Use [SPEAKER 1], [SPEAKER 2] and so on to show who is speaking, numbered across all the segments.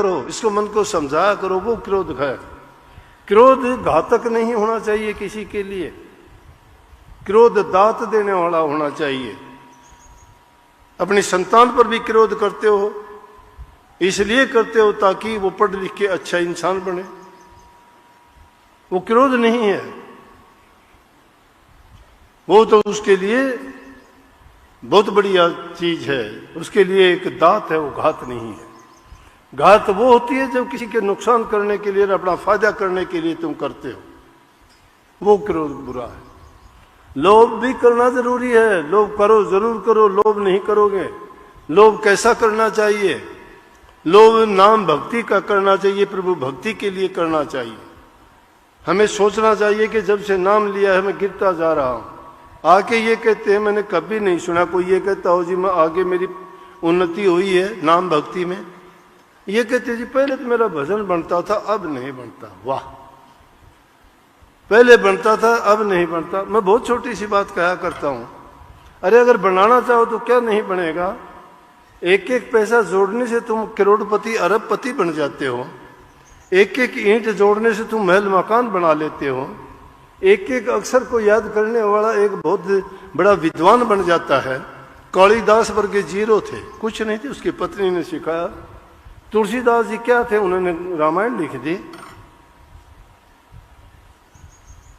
[SPEAKER 1] करो, इसको मन को समझाया करो, वो क्रोध है। क्रोध घातक नहीं होना चाहिए किसी के लिए, क्रोध दात देने वाला होना चाहिए। अपनी संतान पर भी क्रोध करते हो, इसलिए करते हो ताकि वो पढ़ लिख के अच्छा इंसान बने, वो क्रोध नहीं है, वो तो उसके लिए बहुत बढ़िया चीज है, उसके लिए एक दात है, वो घात नहीं है। घात वो होती है जब किसी के नुकसान करने के लिए, अपना फायदा करने के लिए तुम करते हो, वो क्रोध बुरा है। लोभ भी करना जरूरी है, लोभ करो, जरूर करो, लोभ नहीं करोगे। लोभ कैसा करना चाहिए? लोभ नाम भक्ति का करना चाहिए, प्रभु भक्ति के लिए करना चाहिए। हमें सोचना चाहिए कि जब से नाम लिया है मैं गिरता जा रहा हूं। आके ये कहते हैं, मैंने कभी नहीं सुना कोई ये कहता हो जी मैं आगे मेरी उन्नति हुई है नाम भक्ति में। ये कहते जी पहले तो मेरा भजन बनता था, अब नहीं बनता। वाह, पहले बनता था अब नहीं बनता। मैं बहुत छोटी सी बात कहा करता हूं, अरे अगर बनाना चाहो तो क्या नहीं बनेगा? एक एक पैसा जोड़ने से तुम करोड़पति अरबपति बन जाते हो, एक एक ईंट जोड़ने से तुम महल मकान बना लेते हो, एक एक अक्षर को याद करने वाला एक बहुत बड़ा विद्वान बन जाता है। कालिदास वर्गे जीरो थे, कुछ नहीं थे, उसकी पत्नी ने सिखाया। तुलसीदास जी क्या थे, उन्होंने रामायण लिख दी।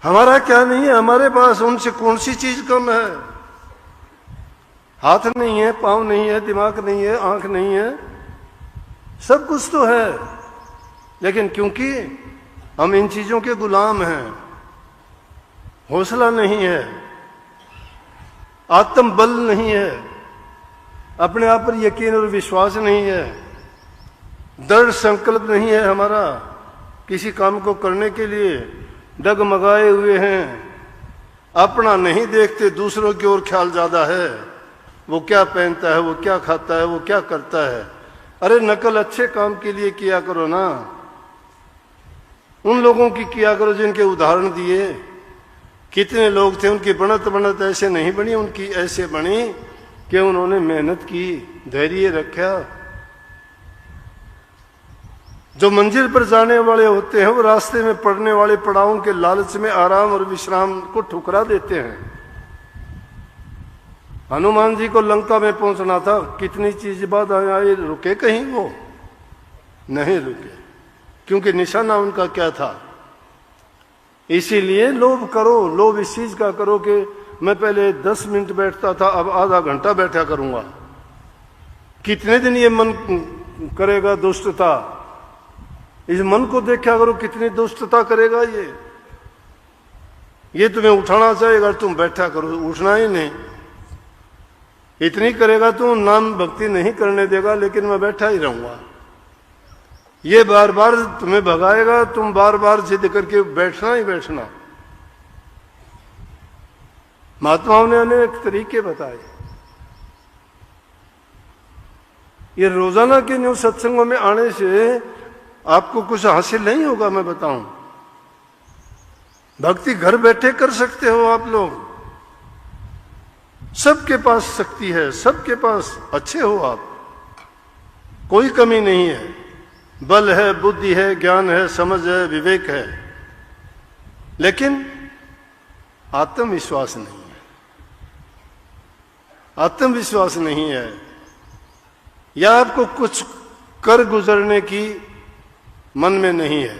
[SPEAKER 1] हमारा क्या नहीं है, हमारे पास उनसे कौन सी चीज कम है? हाथ नहीं है, पांव नहीं है, दिमाग नहीं है, आंख नहीं है, सब कुछ तो है, लेकिन क्योंकि हम इन चीजों के गुलाम हैं, हौसला नहीं है, आत्म बल नहीं है, अपने आप पर यकीन और विश्वास नहीं है, दृढ़ संकल्प नहीं है हमारा किसी काम को करने के लिए, डगमगाए हुए हैं, अपना नहीं देखते, दूसरों की ओर ख्याल ज्यादा है। वो क्या पहनता है, वो क्या खाता है, वो क्या करता है। अरे नकल अच्छे काम के लिए किया करो ना, उन लोगों की किया करो जिनके उदाहरण दिए। कितने लोग थे, उनकी बनत बनत ऐसे नहीं बनी, उनकी ऐसे बनी कि उन्होंने मेहनत की, धैर्य रखा। जो मंजिल पर जाने वाले होते हैं वो रास्ते में पड़ने वाले पड़ावों के लालच में आराम और विश्राम को ठुकरा देते हैं। हनुमान जी को लंका में पहुंचना था, कितनी चीज बाद आए, रुके कहीं? वो नहीं रुके, क्योंकि निशाना उनका क्या था। इसीलिए लोभ करो, लोभ इस चीज का करो कि मैं पहले 10 मिनट बैठता था, अब आधा घंटा बैठा करूंगा। कितने दिन ये मन करेगा दुष्टता? इस मन को देखा करो कितनी दुष्टता करेगा ये तुम्हें उठाना चाहेगा, तुम बैठा करो, उठना ही नहीं। इतनी करेगा तुम, नाम भक्ति नहीं करने देगा, लेकिन मैं बैठा ही रहूंगा। ये बार बार तुम्हें भगाएगा, तुम बार बार जिद करके बैठना ही बैठना। महात्माओं ने अनेक तरीके बताए। ये रोजाना के न्यू सत्संगों में आने से आपको कुछ हासिल नहीं होगा, मैं बताऊं। भक्ति घर बैठे कर सकते हो आप लोग, सबके पास शक्ति है, सबके पास अच्छे हो आप, कोई कमी नहीं है। बल है, बुद्धि है, ज्ञान है, समझ है, विवेक है, लेकिन आत्मविश्वास नहीं है। आत्मविश्वास नहीं है, या आपको कुछ कर गुजरने की मन में नहीं है।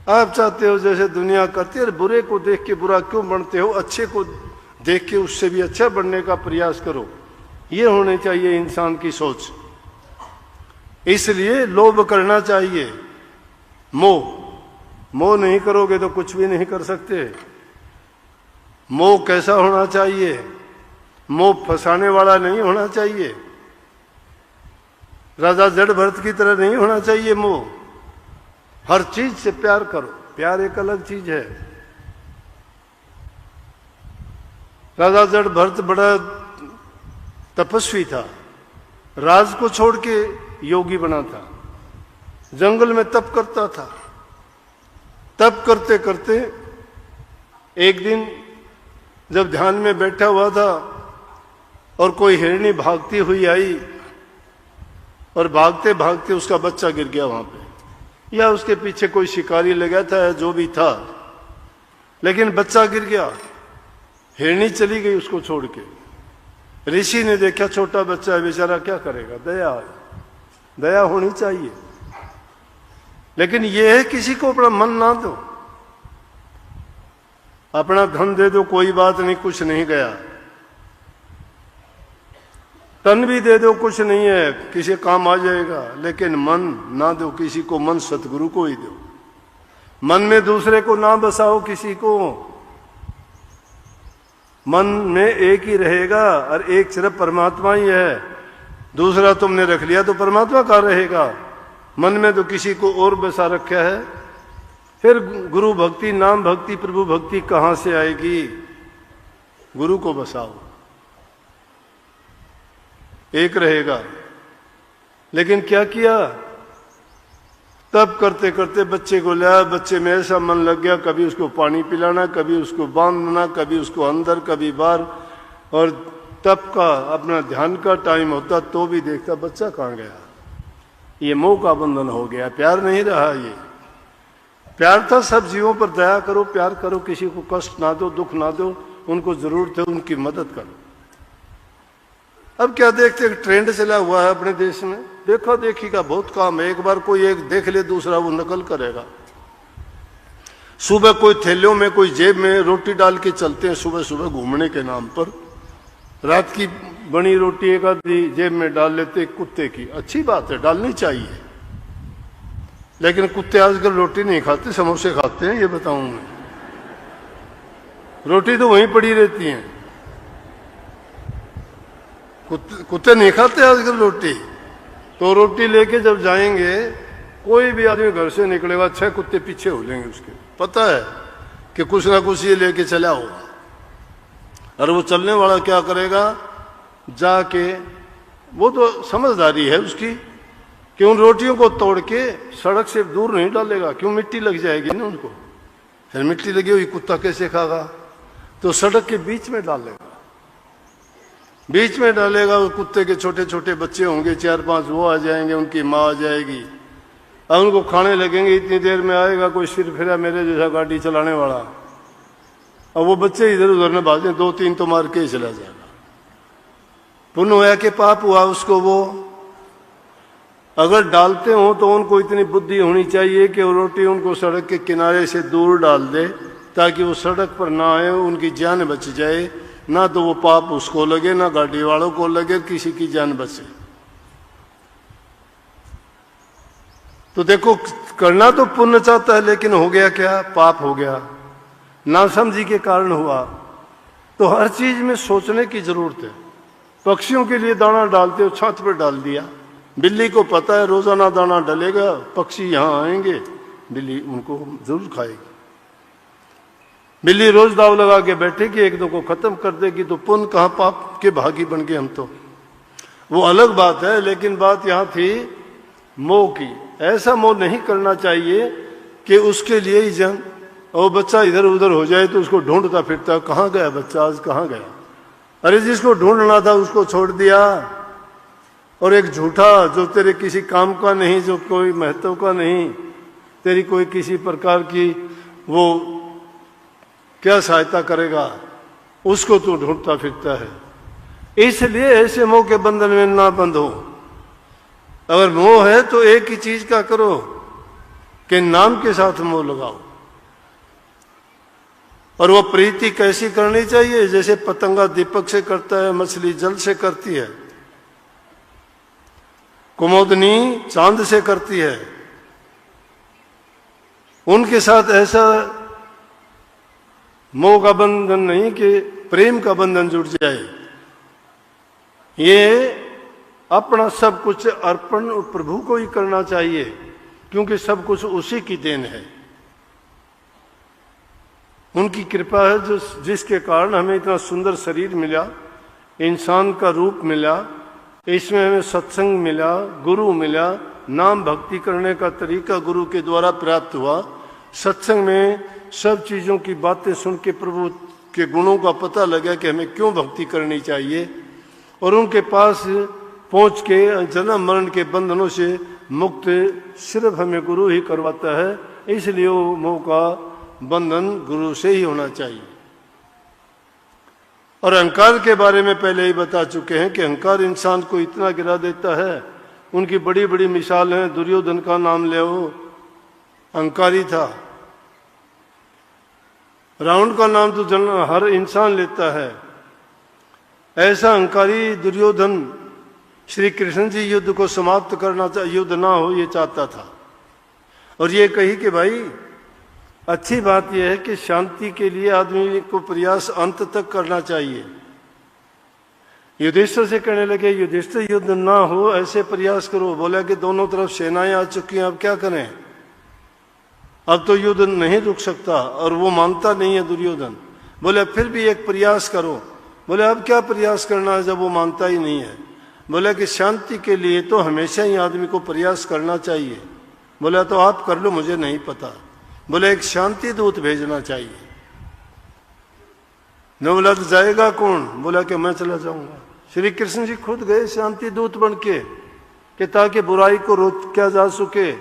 [SPEAKER 1] आप चाहते हो जैसे दुनिया करती है, बुरे को देख के बुरा क्यों बनते हो, अच्छे को देख के उससे भी अच्छा बनने का प्रयास करो। ये होनी चाहिए इंसान की सोच। इसलिए लोभ करना चाहिए, मोह नहीं करोगे तो कुछ भी नहीं कर सकते। मोह कैसा होना चाहिए? मोह फंसाने वाला नहीं होना चाहिए, राजा जड़ भरत की तरह नहीं होना चाहिए मोह। हर चीज से प्यार करो, प्यार एक अलग चीज है। राजा जड़ भरत बड़ा तपस्वी था, राज को छोड़ के योगी बना था, जंगल में तप करता था। तप करते करते एक दिन जब ध्यान में बैठा हुआ था और कोई हिरणी भागती हुई आई और भागते भागते उसका बच्चा गिर गया वहां पे, या उसके पीछे कोई शिकारी लगा था, जो भी था, लेकिन बच्चा गिर गया। हिरनी चली गई उसको छोड़ के। ऋषि ने देखा छोटा बच्चा है बेचारा, क्या करेगा, दया होनी चाहिए। लेकिन यह है किसी को अपना मन ना दो, अपना धन दे दो, कोई बात नहीं, कुछ नहीं गया। तन भी दे दो, कुछ नहीं है, किसी काम आ जाएगा, लेकिन मन ना दो किसी को, मन सतगुरु को ही दो। मन में दूसरे को ना बसाओ किसी को, मन में एक ही रहेगा और एक सिर्फ परमात्मा ही है। दूसरा तुमने रख लिया तो परमात्मा का रहेगा, मन में तो किसी को और बसा रखा है। फिर गुरु भक्ति, नाम भक्ति, प्रभु भक्ति कहां से आएगी? गुरु को बसाओ, एक रहेगा। लेकिन क्या किया, तब करते करते बच्चे को लाया, बच्चे में ऐसा मन लग गया, कभी उसको पानी पिलाना, कभी उसको बांधना, कभी उसको अंदर, कभी बाहर। और तब का अपना ध्यान का टाइम होता तो भी देखता बच्चा कहाँ गया। ये मोह का बंधन हो गया, प्यार नहीं रहा। ये प्यार था सब जीवों पर, दया करो, प्यार करो, किसी को कष्ट ना दो, दुख ना दो, उनको जरूरत है उनकी मदद करो। अब क्या देखते, एक ट्रेंड चला हुआ है अपने देश में, देखा देखी का बहुत काम है। एक बार कोई एक देख ले, दूसरा वो नकल करेगा। सुबह कोई थैलियों में, कोई जेब में रोटी डाल के चलते हैं सुबह सुबह घूमने के नाम पर। रात की बनी रोटी एक आधी जेब में डाल लेते कुत्ते की, अच्छी बात है, डालनी चाहिए। लेकिन कुत्ते आजकल रोटी नहीं खाते, समोसे खाते हैं, ये बताऊं मैं। रोटी तो वहीं पड़ी रहती है, कुत्ते नहीं खाते आजकल रोटी। तो रोटी लेके जब जाएंगे, कोई भी आदमी घर से निकलेगा, 6 कुत्ते पीछे हो लेंगे उसके, पता है कि कुछ ना कुछ ये लेके चला होगा। और वो चलने वाला क्या करेगा, जाके, वो तो समझदारी है उसकी कि उन रोटियों को तोड़ के सड़क से दूर नहीं डालेगा, क्यों, मिट्टी लग जाएगी ना उनको। फिर मिट्टी लगी हुई कुत्ता कैसे खागा, तो सड़क के बीच में डालेगा। बीच में डालेगा, वो कुत्ते के छोटे छोटे बच्चे होंगे 4-5, वो आ जाएंगे, उनकी माँ आ जाएगी, अब उनको खाने लगेंगे। इतनी देर में आएगा कोई सिर फिरा मेरे जैसा गाड़ी चलाने वाला, और वो बच्चे इधर उधर न भागे, 2-3 तो मार के ही चला जाएगा। पुण्य हुआ कि पाप हुआ उसको। वो अगर डालते हो तो उनको इतनी बुद्धि होनी चाहिए कि वो रोटी उनको सड़क के किनारे से दूर डाल दे, ताकि वो सड़क पर ना आए, उनकी जान बच जाए। ना तो वो पाप उसको लगे, ना गाड़ी वालों को लगे, किसी की जान बचे। तो देखो, करना तो पुण्य चाहता है, लेकिन हो गया क्या, पाप हो गया, नासमझी के कारण हुआ। तो हर चीज में सोचने की जरूरत है। पक्षियों के लिए दाना डालते हो, छत पर डाल दिया, बिल्ली को पता है रोजाना दाना डलेगा, पक्षी यहां आएंगे, बिल्ली उनको जरूर खाएगी। बिल्ली रोज दाव लगा के बैठेगी, एक दो को खत्म कर देगी, तो पुण्य कहां, पाप के भागी बन गए हम। तो वो अलग बात है, लेकिन बात यहां थी मोह की। ऐसा मोह नहीं करना चाहिए कि उसके लिए ही जन, और बच्चा इधर उधर हो जाए तो उसको ढूंढता फिरता, कहाँ गया बच्चा, आज कहाँ गया। अरे जिसको ढूंढना था उसको छोड़ दिया, और एक झूठा जो तेरे किसी काम का नहीं, जो कोई महत्व का नहीं, तेरी कोई किसी प्रकार की वो क्या सहायता करेगा, उसको तू ढूंढता फिरता है। इसलिए ऐसे मोह के बंधन में ना बंधो। अगर मोह है तो एक ही चीज का करो कि नाम के साथ मोह लगाओ। और वो प्रीति कैसी करनी चाहिए, जैसे पतंगा दीपक से करता है, मछली जल से करती है, कुमोदनी चांद से करती है। उनके साथ ऐसा मोह का बंधन नहीं कि प्रेम का बंधन जुड़ जाए। ये अपना सब कुछ अर्पण प्रभु को ही करना चाहिए, क्योंकि सब कुछ उसी की देन है। उनकी कृपा है जो जिसके कारण हमें इतना सुंदर शरीर मिला, इंसान का रूप मिला, इसमें हमें सत्संग मिला, गुरु मिला, नाम भक्ति करने का तरीका गुरु के द्वारा प्राप्त हुआ। सत्संग में सब चीज़ों की बातें सुन के प्रभु के गुणों का पता लगा कि हमें क्यों भक्ति करनी चाहिए। और उनके पास पहुंच के जन्म मरण के बंधनों से मुक्त सिर्फ हमें गुरु ही करवाता है। इसलिए वो मोह का बंधन गुरु से ही होना चाहिए। और अहंकार के बारे में पहले ही बता चुके हैं कि अहंकार इंसान को इतना गिरा देता है। उनकी बड़ी बड़ी मिसाल हैं। दुर्योधन का नाम ले, वो अहंकारी था। रावण का नाम तो हर इंसान लेता है। ऐसा अहंकारी दुर्योधन श्री कृष्ण जी युद्ध को समाप्त करना, युद्ध ना हो ये चाहता था। और ये कही कि भाई अच्छी बात यह है कि शांति के लिए आदमी को प्रयास अंत तक करना चाहिए। युधिष्ठिर से कहने लगे, युधिष्ठिर युद्ध ना हो ऐसे प्रयास करो। बोला कि दोनों तरफ सेनाएं आ चुकी हैं, अब क्या करें, अब तो युद्ध नहीं रुक सकता। और वो मानता नहीं है दुर्योधन। बोले फिर भी एक प्रयास करो। बोले अब क्या प्रयास करना है जब वो मानता ही नहीं है। बोले कि शांति के लिए तो हमेशा ही आदमी को प्रयास करना चाहिए। बोला तो आप कर लो, मुझे नहीं पता। बोले एक शांति दूत भेजना चाहिए। न बोला तो जाएगा कौन? बोला कि मैं चला जाऊंगा। श्री कृष्ण जी खुद गए शांति दूत बन के कि ताकि बुराई को रोका जा सके।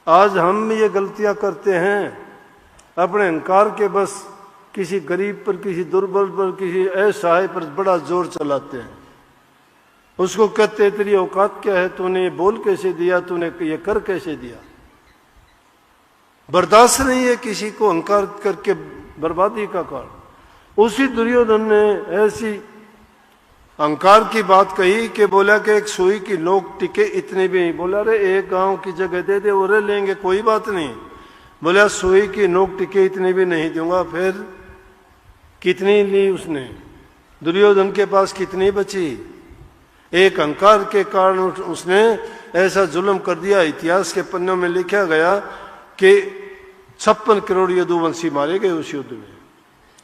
[SPEAKER 1] आज हम ये गलतियां करते हैं, अपने अहंकार के बस किसी गरीब पर, किसी दुर्बल पर, किसी असहाय पर बड़ा जोर चलाते हैं। उसको कहते तेरी औकात क्या है, तूने ये बोल कैसे दिया, तूने ये कर कैसे दिया। बर्दाश्त नहीं है किसी को अहंकार करके बर्बादी का कारण। उसी दुर्योधन ने ऐसी अहंकार की बात कही कि बोला कि एक सुई की नोक टिके इतने भी नहीं। बोला रे एक गांव की जगह दे दे, वो लेंगे कोई बात नहीं। बोला सुई की नोक टिके इतने भी नहीं दूंगा। फिर कितनी ली उसने? दुर्योधन के पास कितनी बची? एक अहंकार के कारण उसने ऐसा जुल्म कर दिया। इतिहास के पन्नों में लिखा गया कि 56 करोड़ यदुवंशी मारे गए उस युद्ध में।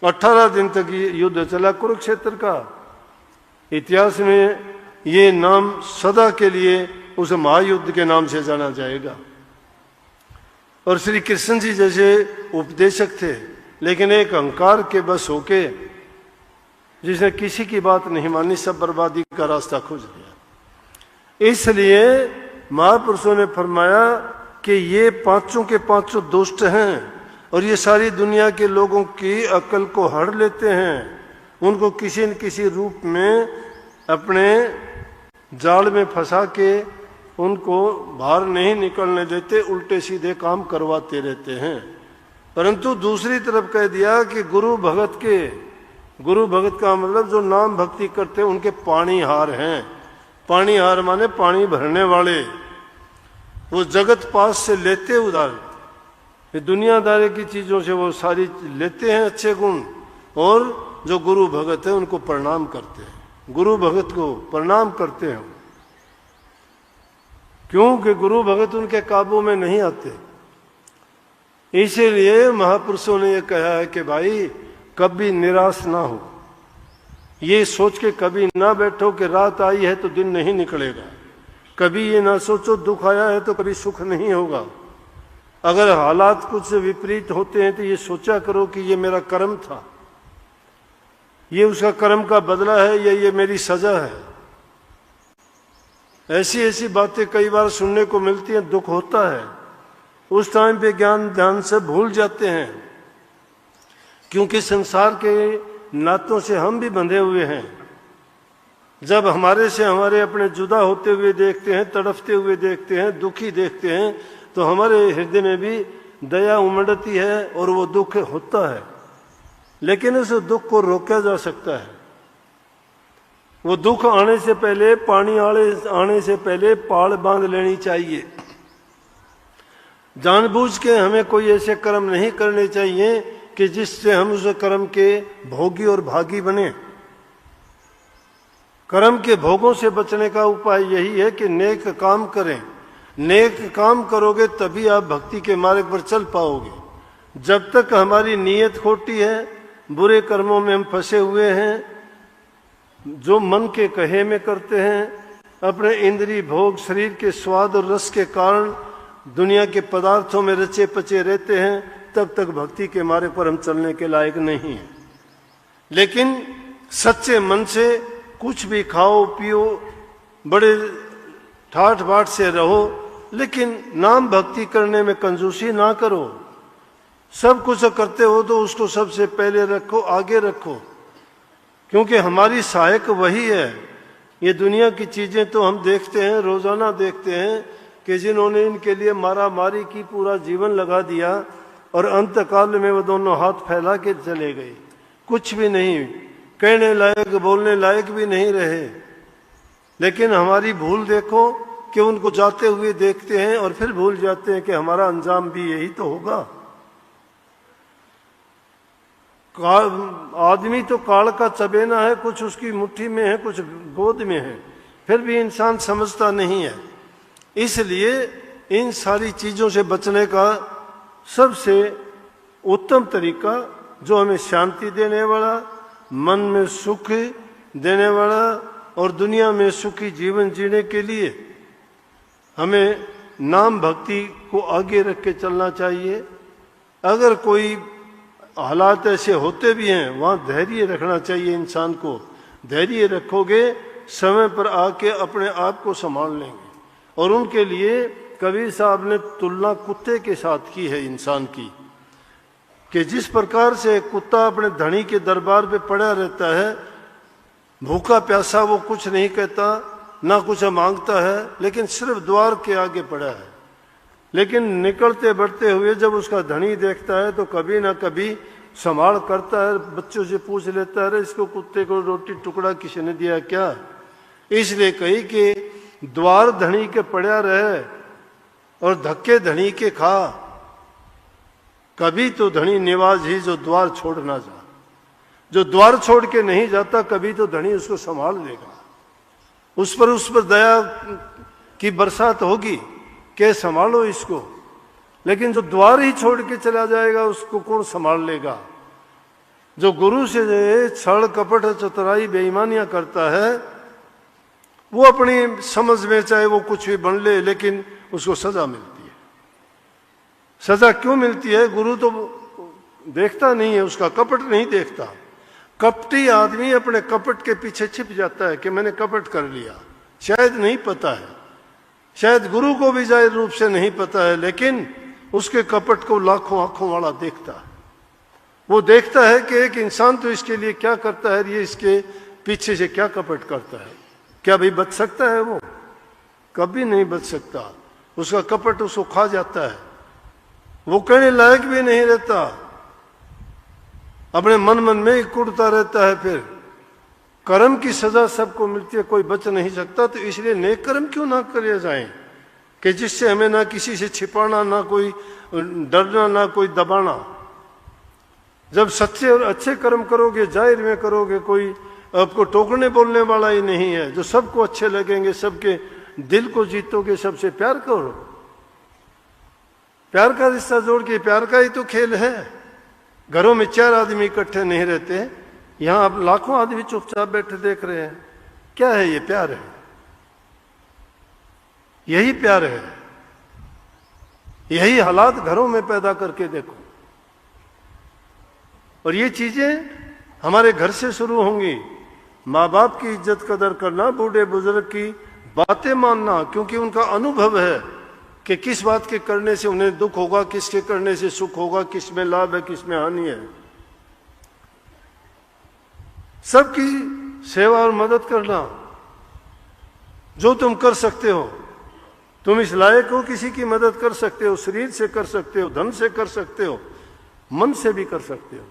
[SPEAKER 1] 18 दिन तक ये युद्ध चला कुरुक्षेत्र का। इतिहास में ये नाम सदा के लिए उस महायुद्ध के नाम से जाना जाएगा। और श्री कृष्ण जी जैसे उपदेशक थे, लेकिन एक अहंकार के बस होके जिसने किसी की बात नहीं मानी, सब बर्बादी का रास्ता खोज लिया। इसलिए महापुरुषों ने फरमाया कि ये पांचों के पांचों दुष्ट हैं और ये सारी दुनिया के लोगों की अकल को हड़ लेते हैं। उनको किसी न किसी रूप में अपने जाल में फंसा के उनको बाहर नहीं निकलने देते, उल्टे सीधे काम करवाते रहते हैं। परंतु दूसरी तरफ कह दिया कि गुरु भगत का मतलब जो नाम भक्ति करते हैं उनके पानीहार हैं। पानीहार माने पानी भरने वाले। वो जगत पास से लेते उधार, दुनियादारी की चीजों से वो सारी लेते हैं अच्छे गुण। और जो गुरु भगत है उनको प्रणाम करते हैं, गुरु भगत को प्रणाम करते हैं। क्योंकि गुरु भगत उनके काबू में नहीं आते। इसीलिए महापुरुषों ने यह कहा है कि भाई कभी निराश ना हो। ये सोच के कभी ना बैठो कि रात आई है तो दिन नहीं निकलेगा। कभी ये ना सोचो दुख आया है तो कभी सुख नहीं होगा। अगर हालात कुछ विपरीत होते हैं तो ये सोचा करो कि ये मेरा कर्म था, ये उसका कर्म का बदला है, या ये मेरी सजा है। ऐसी ऐसी बातें कई बार सुनने को मिलती हैं, दुख होता है। उस टाइम पे ज्ञान ध्यान से भूल जाते हैं, क्योंकि संसार के नातों से हम भी बंधे हुए हैं। जब हमारे से हमारे अपने जुदा होते हुए देखते हैं, तड़फते हुए देखते हैं, दुखी देखते हैं, तो हमारे हृदय में भी दया उमड़ती है और वो दुख होता है। लेकिन उस दुख को रोका जा सकता है। वो दुख आने से पहले, पानी आने से पहले पाल बांध लेनी चाहिए। जानबूझ के हमें कोई ऐसे कर्म नहीं करने चाहिए कि जिससे हम उस कर्म के भोगी और भागी बने। कर्म के भोगों से बचने का उपाय यही है कि नेक काम करें। नेक काम करोगे तभी आप भक्ति के मार्ग पर चल पाओगे। जब तक हमारी नीयत खोटी है, बुरे कर्मों में हम फंसे हुए हैं, जो मन के कहे में करते हैं, अपने इंद्रिय भोग शरीर के स्वाद और रस के कारण दुनिया के पदार्थों में रचे पचे रहते हैं, तब तक भक्ति के मार्ग पर हम चलने के लायक नहीं हैं। लेकिन सच्चे मन से कुछ भी खाओ पियो, बड़े ठाठ बाट से रहो, लेकिन नाम भक्ति करने में कंजूसी ना करो। सब कुछ करते हो तो उसको सबसे पहले रखो, आगे रखो, क्योंकि हमारी सहायक वही है। ये दुनिया की चीजें तो हम देखते हैं, रोजाना देखते हैं कि जिन्होंने इनके लिए मारा मारी की, पूरा जीवन लगा दिया और अंत काल में वो दोनों हाथ फैला के चले गए, कुछ भी नहीं, कहने लायक बोलने लायक भी नहीं रहे। लेकिन हमारी भूल देखो कि उनको जाते हुए देखते हैं और फिर भूल जाते हैं कि हमारा अंजाम भी यही तो होगा। आदमी तो काल का चबेना है, कुछ उसकी मुट्ठी में है, कुछ गोद में है, फिर भी इंसान समझता नहीं है। इसलिए इन सारी चीजों से बचने का सबसे उत्तम तरीका, जो हमें शांति देने वाला, मन में सुख देने वाला और दुनिया में सुखी जीवन जीने के लिए हमें नाम भक्ति को आगे रख के चलना चाहिए। अगर कोई हालात ऐसे होते भी हैं, वहां धैर्य रखना चाहिए इंसान को। धैर्य रखोगे, समय पर आके अपने आप को संभाल लेंगे। और उनके लिए कबीर साहब ने तुलना कुत्ते के साथ की है इंसान की, कि जिस प्रकार से कुत्ता अपने धनी के दरबार पे पड़ा रहता है, भूखा प्यासा वो कुछ नहीं कहता, ना कुछ मांगता है, लेकिन सिर्फ द्वार के आगे पड़ा है। लेकिन निकलते बढ़ते हुए जब उसका धनी देखता है तो कभी ना कभी संभाल करता है, बच्चों से पूछ लेता है, इसको कुत्ते को रोटी टुकड़ा किसी ने दिया क्या? इसलिए कही कि द्वार धनी के पड़ा रहे और धक्के धनी के खा, कभी तो धनी निवाज ही जो द्वार छोड़ ना जा। जो द्वार छोड़ के नहीं जाता, कभी तो धनी उसको संभाल लेगा, उस पर दया की बरसात होगी कि संभालो इसको। लेकिन जो द्वार ही छोड़ के चला जाएगा, उसको कौन संभाल लेगा? जो गुरु से छल कपट चतुराई बेईमानियां करता है, वो अपनी समझ में चाहे वो कुछ भी बन ले, लेकिन उसको सजा मिलती है। सजा क्यों मिलती है? गुरु तो देखता नहीं है, उसका कपट नहीं देखता। कपटी आदमी अपने कपट के पीछे छिप जाता है कि मैंने कपट कर लिया, शायद नहीं पता है, शायद गुरु को भी जाहिर रूप से नहीं पता है, लेकिन उसके कपट को लाखों आंखों वाला देखता है। वो देखता है कि एक इंसान तो इसके लिए क्या करता है, ये इसके पीछे से क्या कपट करता है। क्या भाई बच सकता है? वो कभी नहीं बच सकता। उसका कपट उसको खा जाता है, वो कहने लायक भी नहीं रहता, अपने मन में ही कुड़ता रहता है। फिर कर्म की सजा सबको मिलती है, कोई बच नहीं सकता। तो इसलिए नेक कर्म क्यों ना करे जाएं कि जिससे हमें ना किसी से छिपाना, ना कोई डरना, ना कोई दबाना। जब सच्चे और अच्छे कर्म करोगे, जाहिर में करोगे, कोई आपको टोकने बोलने वाला ही नहीं है, जो सबको अच्छे लगेंगे, सबके दिल को जीतोगे, सबसे प्यार करो। प्यार का रिश्ता जोड़ के, प्यार का ही तो खेल है। घरों में 4 आदमी इकट्ठे नहीं रहते, यहां आप लाखों आदमी चुपचाप बैठे देख रहे हैं। क्या है ये? प्यार है, यही प्यार है। यही हालात घरों में पैदा करके देखो। और ये चीजें हमारे घर से शुरू होंगी। माँ बाप की इज्जत कदर करना, बूढ़े बुजुर्ग की बातें मानना, क्योंकि उनका अनुभव है कि किस बात के करने से उन्हें दुख होगा, किसके करने से सुख होगा, किस में लाभ है, किस में हानि है। सबकी सेवा और मदद करना, जो तुम कर सकते हो। तुम इस लायक हो, किसी की मदद कर सकते हो, शरीर से कर सकते हो, धन से कर सकते हो, मन से भी कर सकते हो।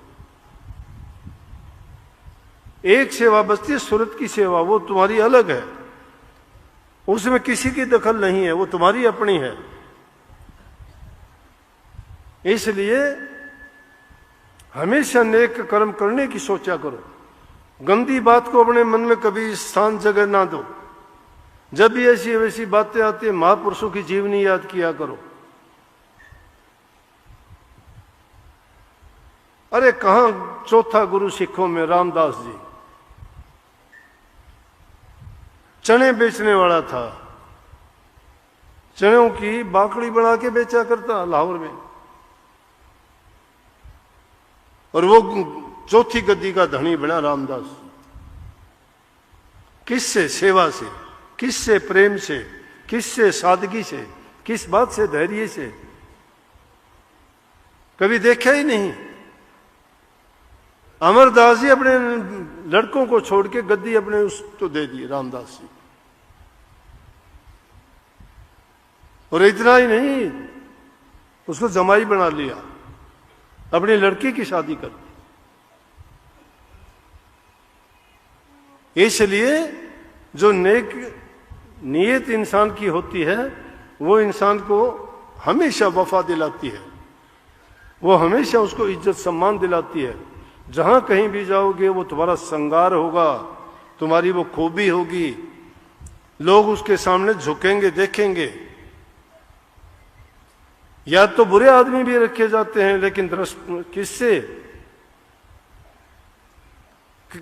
[SPEAKER 1] एक सेवा बचती है सूरत की सेवा, वो तुम्हारी अलग है, उसमें किसी की दखल नहीं है, वो तुम्हारी अपनी है। इसलिए हमेशा नेक कर्म करने की सोचा करो। गंदी बात को अपने मन में कभी स्थान जगह ना दो। जब भी ऐसी वैसी बातें आती है, महापुरुषों की जीवनी याद किया करो। अरे कहां चौथा गुरु सिखों में रामदास जी, चने बेचने वाला था, चनों की बाकड़ी बना के बेचा करता लाहौर में। और वो चौथी गद्दी का धनी बना रामदास। किससे? सेवा से। किससे प्रेम से, किससे सादगी से, किस बात से धैर्य से? कभी देखा ही नहीं। अमरदास जी अपने लड़कों को छोड़ के गद्दी अपने उसको दे दी रामदास जी। और इतना ही नहीं, उसको जमाई बना लिया, अपनी लड़की की शादी कर दी। इसलिए जो नेक नीयत इंसान की होती है वो इंसान को हमेशा वफा दिलाती है, वो हमेशा उसको इज्जत सम्मान दिलाती है। जहां कहीं भी जाओगे वो तुम्हारा श्रृंगार होगा, तुम्हारी वो खूबी होगी, लोग उसके सामने झुकेंगे, देखेंगे। या तो बुरे आदमी भी रखे जाते हैं, लेकिन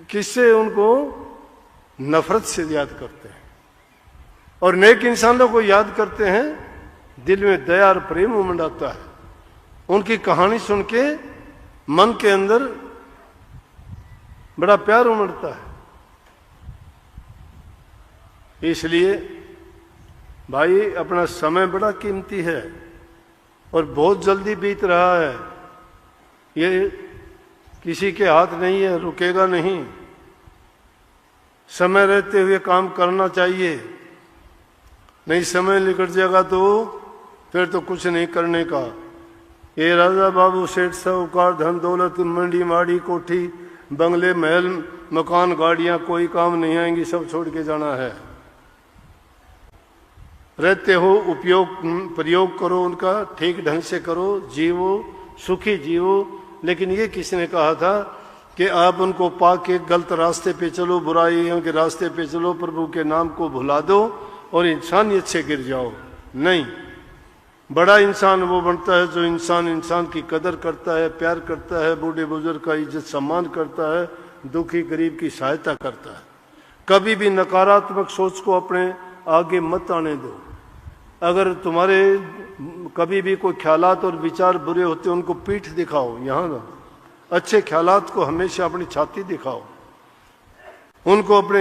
[SPEAKER 1] किससे उनको नफरत से याद करते हैं। और नेक इंसानों को याद करते हैं, दिल में दया और प्रेम उमड़ आता है। उनकी कहानी सुन के मन के अंदर बड़ा प्यार उमड़ता है। इसलिए भाई अपना समय बड़ा कीमती है और बहुत जल्दी बीत रहा है। ये किसी के हाथ नहीं है, रुकेगा नहीं। समय रहते हुए काम करना चाहिए, नहीं समय निकट जाएगा तो फिर तो कुछ नहीं करने का। ये राजा बाबू सेठ साहूकार धन दौलत मंडी माड़ी कोठी बंगले महल मकान गाड़ियां कोई काम नहीं आएंगी, सब छोड़ के जाना है। रहते हो प्रयोग करो, उनका ठीक ढंग से करो, जीवो सुखी जीवो। लेकिन ये किसने कहा था कि आप उनको पाके गलत रास्ते पे चलो, बुराइयों के रास्ते पे चलो, प्रभु के नाम को भुला दो और इंसानियत से गिर जाओ? नहीं, बड़ा इंसान वो बनता है जो इंसान की कदर करता है, प्यार करता है, बूढ़े बुजुर्ग का इज्जत सम्मान करता है, दुखी गरीब की सहायता करता है। कभी भी नकारात्मक सोच को अपने आगे मत आने दो। अगर तुम्हारे कभी भी कोई ख्यालात और विचार बुरे होते हैं, उनको पीठ दिखाओ, यहाँ ना। अच्छे ख्यालात को हमेशा अपनी छाती दिखाओ, उनको अपने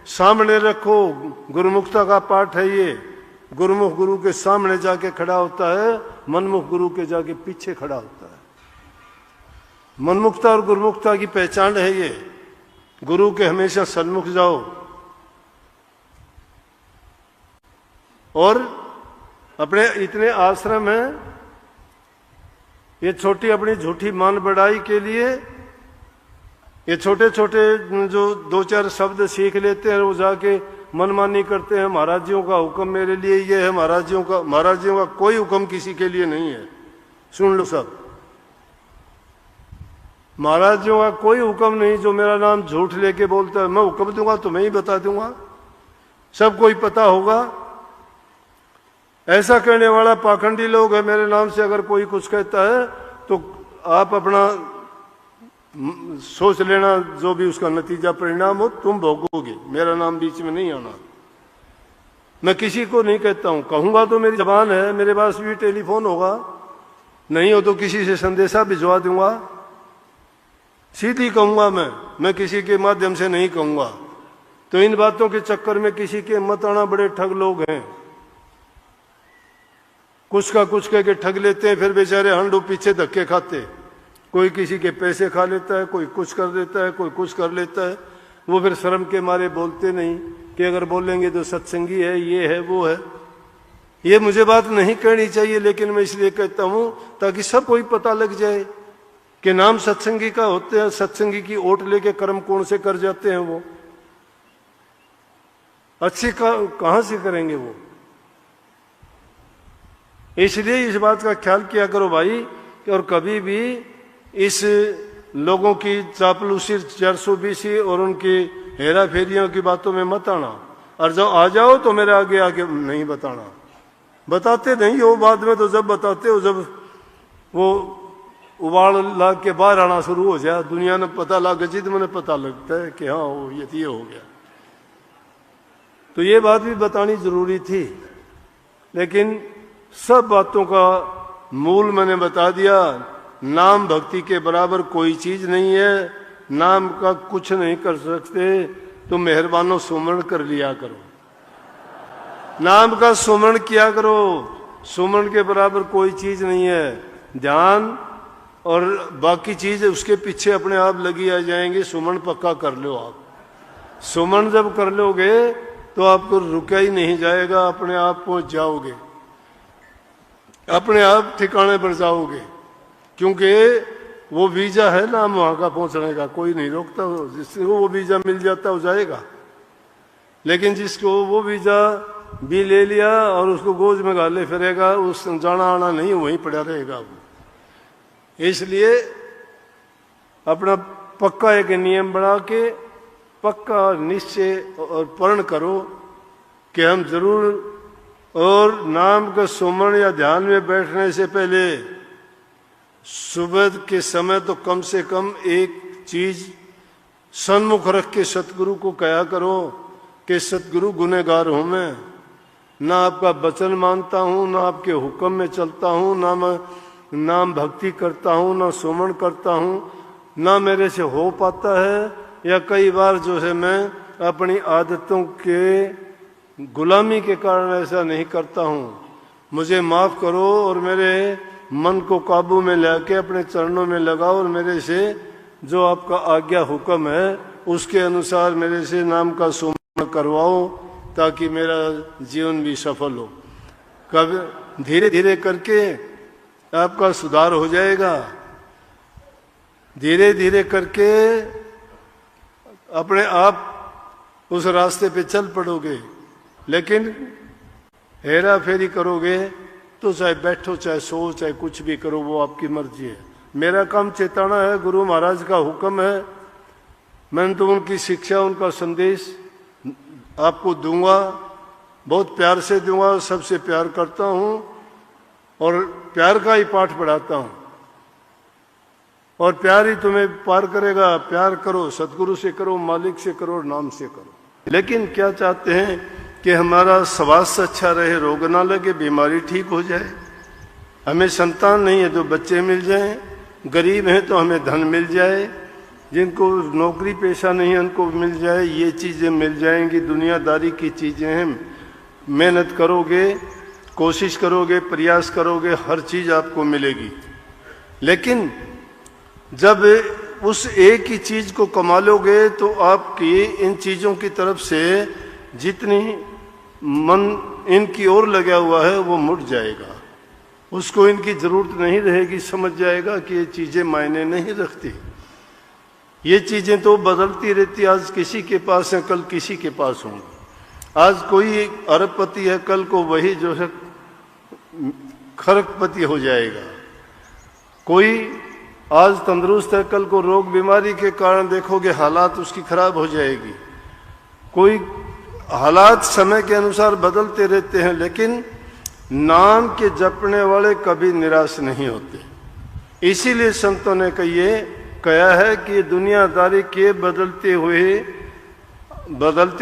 [SPEAKER 1] सामने रखो। गुरुमुखता का पाठ है ये। गुरुमुख गुरु के सामने जाके खड़ा होता है, मनमुख गुरु के जाके पीछे खड़ा होता है। मनमुखता और गुरुमुखता की पहचान है ये। गुरु के हमेशा सन्मुख जाओ और अपने इतने आश्रम हैं, ये छोटी अपनी झूठी मान बढ़ाई के लिए ये छोटे छोटे जो दो चार शब्द सीख लेते हैं, वो जाके मनमानी करते हैं। महाराजियों का हुक्म मेरे लिए ये है, महाराजियों का कोई हुक्म किसी के लिए नहीं है। सुन लो सब, महाराजियों का कोई हुक्म नहीं। जो मेरा नाम झूठ लेके बोलता है, मैं हुक्म दूंगा तो मैं ही बता दूंगा, सबको ही पता होगा। ऐसा कहने वाला पाखंडी लोग है। मेरे नाम से अगर कोई कुछ कहता है तो आप अपना सोच लेना, जो भी उसका नतीजा परिणाम हो तुम भोगोगे। मेरा नाम बीच में नहीं आना। मैं किसी को नहीं कहता हूं, कहूंगा तो मेरी जबान है, मेरे पास भी टेलीफोन होगा, नहीं हो तो किसी से संदेशा भिजवा दूंगा। सीधी कहूंगा मैं किसी के माध्यम से नहीं कहूंगा। तो इन बातों के चक्कर में किसी के मत आना। बड़े ठग लोग हैं, कुछ का कुछ कह के ठग लेते हैं, फिर बेचारे हंडू पीछे धक्के खाते। कोई किसी के पैसे खा लेता है, कोई कुछ कर देता है, कोई कुछ कर लेता है। वो फिर शर्म के मारे बोलते नहीं कि अगर बोलेंगे तो सत्संगी है, ये है, वो है। ये मुझे बात नहीं कहनी चाहिए, लेकिन मैं इसलिए कहता हूं ताकि सबको ही पता लग जाए कि नाम सत्संगी का होते हैं। सत्संगी की ओट लेके कर्म कौन से कर जाते हैं, वो अच्छे कहां से करेंगे वो। इसलिए इस बात का ख्याल किया करो भाई, और कभी भी इस लोगों की चापलूसी, 420 और उनकी हेरा फेरियों की बातों में मत आना। और जब आ जाओ तो मेरे आगे आगे नहीं बताना। बताते नहीं हो बाद में, तो जब बताते हो जब वो उबाल लाग के बाहर आना शुरू हो जाए, दुनिया ने पता लग जिद मैंने पता लगता है कि हाँ वो ये हो गया। तो ये बात भी बतानी जरूरी थी, लेकिन सब बातों का मूल मैंने बता दिया। नाम भक्ति के बराबर कोई चीज नहीं है। नाम का कुछ नहीं कर सकते, तो मेहरबानो सुमरण कर लिया करो। नाम का सुमरण किया करो। सुमरण के बराबर कोई चीज नहीं है। ध्यान और बाकी चीज उसके पीछे अपने आप लगी आ जाएंगे। सुमरण पक्का कर लो आप। सुमरण जब कर लोगे तो आपको रुका ही नहीं जाएगा, अपने आप पहुंच जाओगे, अपने आप ठिकाने पर जाओगे। क्योंकि वो वीजा है ना वहां का पहुंचने का, कोई नहीं रोकता। जिसको वो वीजा मिल जाता वो जाएगा, लेकिन जिसको वो वीजा भी ले लिया और उसको गोद में गाले फिरेगा, उस जाना आना नहीं, वहीं पड़ा रहेगा वो। इसलिए अपना पक्का एक नियम बना के पक्का निश्चय और प्रण करो कि हम जरूर, और नाम का सुमरण या ध्यान में बैठने से पहले सुबह के समय तो कम से कम एक चीज सन्मुख रख के सतगुरु को कहा करो कि सतगुरु गुनहगार हूं मैं, ना आपका वचन मानता हूं, ना आपके हुक्म में चलता हूं, ना मैं नाम भक्ति करता हूं, ना सुमरण करता हूं, ना मेरे से हो पाता है, या कई बार जो है मैं अपनी आदतों के गुलामी के कारण ऐसा नहीं करता हूं। मुझे माफ करो और मेरे मन को काबू में लेके अपने चरणों में लगाओ और मेरे से जो आपका आज्ञा हुक्म है उसके अनुसार मेरे से नाम का सुमरण करवाओ, ताकि मेरा जीवन भी सफल हो। कब धीरे धीरे करके आपका सुधार हो जाएगा। धीरे धीरे करके अपने आप उस रास्ते पे चल पड़ोगे। लेकिन हेरा फेरी करोगे तो चाहे बैठो चाहे सो चाहे कुछ भी करो, वो आपकी मर्जी है। मेरा काम चेताना है, गुरु महाराज का हुक्म है। मैंने तो उनकी शिक्षा उनका संदेश आपको दूंगा, बहुत प्यार से दूंगा, सबसे प्यार करता हूं और प्यार का ही पाठ पढ़ाता हूं, और प्यार ही तुम्हें पार करेगा। प्यार करो, सतगुरु से करो, मालिक से करो, नाम से करो। लेकिन क्या चाहते हैं कि हमारा स्वास्थ्य अच्छा रहे, रोग ना लगे, बीमारी ठीक हो जाए। हमें संतान नहीं है तो बच्चे मिल जाएं, गरीब हैं तो हमें धन मिल जाए, जिनको नौकरी पेशा नहीं है उनको मिल जाए, ये चीज़ें मिल जाएंगी। दुनियादारी की चीज़ें हैं, मेहनत करोगे, कोशिश करोगे, प्रयास करोगे, हर चीज़ आपको मिलेगी। लेकिन जब उस एक ही चीज को कमा लोगे तो आपकी इन चीजों की तरफ से जितनी मन इनकी ओर लगा हुआ है वो मुड़ जाएगा। उसको इनकी जरूरत नहीं रहेगी, समझ जाएगा कि ये चीजें मायने नहीं रखती। ये चीजें तो बदलती रहती, आज किसी के पास है कल किसी के पास होंगी। आज कोई अरबपति है, कल को वही जो है खरबपति हो जाएगा। कोई आज तंदुरुस्त है, कल को रोग बीमारी के कारण देखोगे हालात उसकी खराब हो जाएगी। कोई हालात समय के अनुसार बदलते रहते हैं, लेकिन नाम के जपने वाले कभी निराश नहीं होते। इसीलिए संतों ने कहा है कि दुनियादारी के बदलते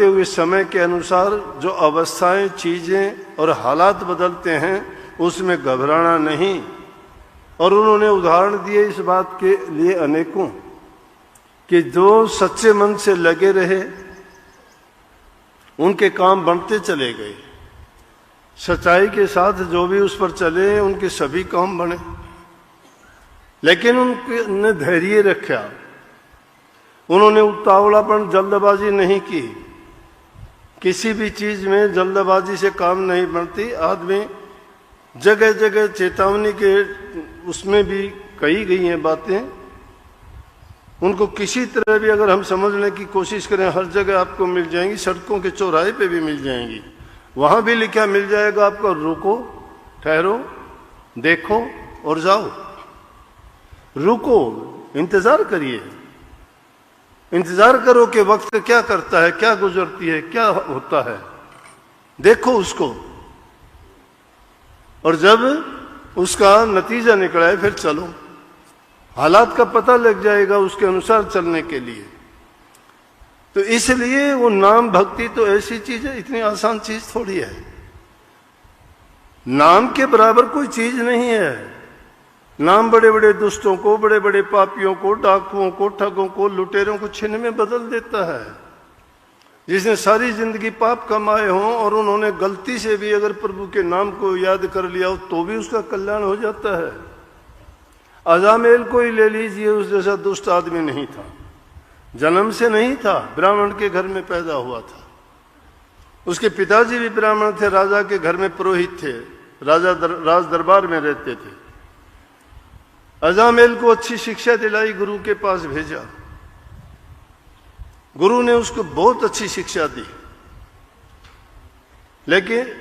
[SPEAKER 1] हुए समय के अनुसार जो अवस्थाएं, चीजें और हालात बदलते हैं उसमें घबराना नहीं। और उन्होंने उदाहरण दिए इस बात के लिए अनेकों, कि जो सच्चे मन से लगे रहे उनके काम बनते चले गए। सच्चाई के साथ जो भी उस पर चले उनके सभी काम बने। लेकिन उन्होंने धैर्य रखा, उन्होंने उतावलापन, जल्दबाजी नहीं की। किसी भी चीज में जल्दबाजी से काम नहीं बनती। आदमी जगह जगह चेतावनी के उसमें भी कही गई हैं बातें, उनको किसी तरह भी अगर हम समझने की कोशिश करें हर जगह आपको मिल जाएंगी। सड़कों के चौराहे पे भी मिल जाएंगी, वहां भी लिखा मिल जाएगा आपको, रुको, ठहरो, देखो और जाओ। रुको, इंतजार करिए, इंतजार करो कि वक्त क्या करता है, क्या गुजरती है, क्या होता है, देखो उसको, और जब उसका नतीजा निकला है फिर चलो। हालात का पता लग जाएगा उसके अनुसार चलने के लिए। तो इसलिए वो नाम भक्ति तो ऐसी चीज है, इतनी आसान चीज थोड़ी है। नाम के बराबर कोई चीज नहीं है। नाम बड़े बड़े दुष्टों को, बड़े बड़े पापियों को, डाकुओं को, ठगों को, लुटेरों को छिन में बदल देता है। जिसने सारी जिंदगी पाप कमाए हों और उन्होंने गलती से भी अगर प्रभु के नाम को याद कर लिया हो तो भी उसका कल्याण हो जाता है। अजामेल को ही ले लीजिए, उस जैसा दुष्ट आदमी नहीं था, जन्म से नहीं था, ब्राह्मण के घर में पैदा हुआ था। उसके पिताजी भी ब्राह्मण थे, राजा के घर में पुरोहित थे, राज दरबार में रहते थे। अजामेल को अच्छी शिक्षा दिलाई, गुरु के पास भेजा। गुरु ने उसको बहुत अच्छी शिक्षा दी, लेकिन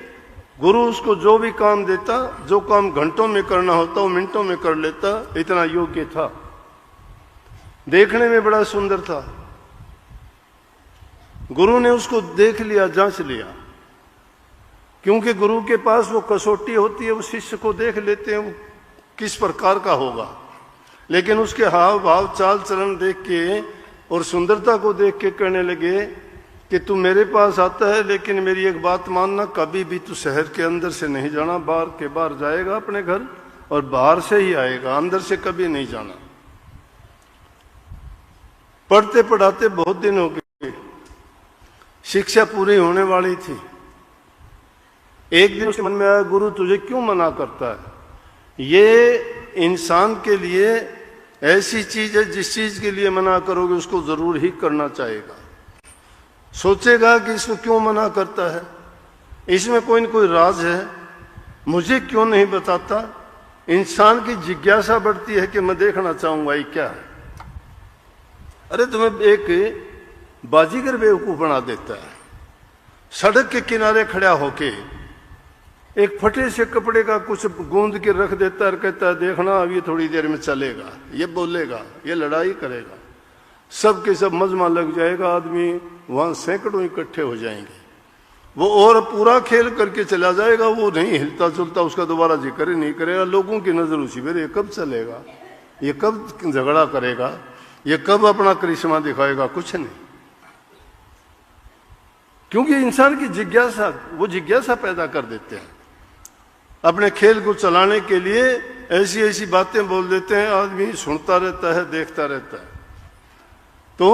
[SPEAKER 1] गुरु उसको जो भी काम देता, जो काम घंटों में करना होता वो मिनटों में कर लेता, इतना योग्य था। देखने में बड़ा सुंदर था। गुरु ने उसको देख लिया, जांच लिया, क्योंकि गुरु के पास वो कसौटी होती है, वो शिष्य को देख लेते हैं वो किस प्रकार का होगा। लेकिन उसके हाव भाव, चाल चलन देख के और सुंदरता को देख के कहने लगे कि तू मेरे पास आता है, लेकिन मेरी एक बात मानना, कभी भी तू शहर के अंदर से नहीं जाना, बाहर के बाहर जाएगा अपने घर और बाहर से ही आएगा, अंदर से कभी नहीं जाना। पढ़ते पढ़ाते बहुत दिन हो गए, शिक्षा पूरी होने वाली थी। एक दिन उसके मन में आया, गुरु तुझे क्यों मना करता है? ये इंसान के लिए ऐसी चीज है जिस चीज के लिए मना करोगे उसको जरूर ही करना चाहेगा। सोचेगा कि इसको क्यों मना करता है, इसमें कोई न कोई राज है, मुझे क्यों नहीं बताता। इंसान की जिज्ञासा बढ़ती है कि मैं देखना चाहूंगा ये क्या है। अरे तुम्हें एक बाजीगर बेवकूफ बना देता है, सड़क के किनारे खड़ा होके एक फटे से कपड़े का कुछ गूंद के रख देता है और कहता है देखना अब ये थोड़ी देर में चलेगा, ये बोलेगा, ये लड़ाई करेगा, सब के सब मजमा लग जाएगा, आदमी वहां सैकड़ों इकट्ठे हो जाएंगे। वो और पूरा खेल करके चला जाएगा, वो नहीं हिलता जुलता, उसका दोबारा जिक्र ही नहीं करेगा। लोगों की नजर उसी पर, ये कब चलेगा, ये कब झगड़ा करेगा, ये कब अपना करिश्मा दिखाएगा, कुछ नहीं। क्योंकि इंसान की जिज्ञासा, वो जिज्ञासा पैदा कर देते हैं। अपने खेल को चलाने के लिए ऐसी ऐसी बातें बोल देते हैं, आदमी सुनता रहता है, देखता रहता है। तो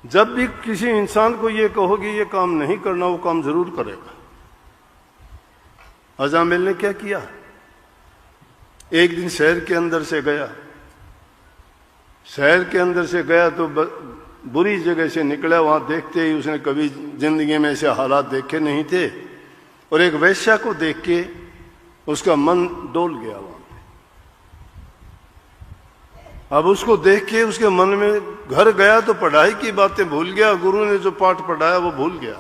[SPEAKER 1] जब भी किसी इंसान को ये कहोगे ये काम नहीं करना, वो काम जरूर करेगा। अजामेल ने क्या किया, एक दिन शहर के अंदर से गया, शहर के अंदर से गया तो बुरी जगह से निकला। वहां देखते ही उसने कभी जिंदगी में ऐसे हालात देखे नहीं थे, और एक वैश्या को देख के उसका मन डोल गया वहां पे। अब उसको देख के उसके मन में, घर गया तो पढ़ाई की बातें भूल गया, गुरु ने जो पाठ पढ़ाया वो भूल गया।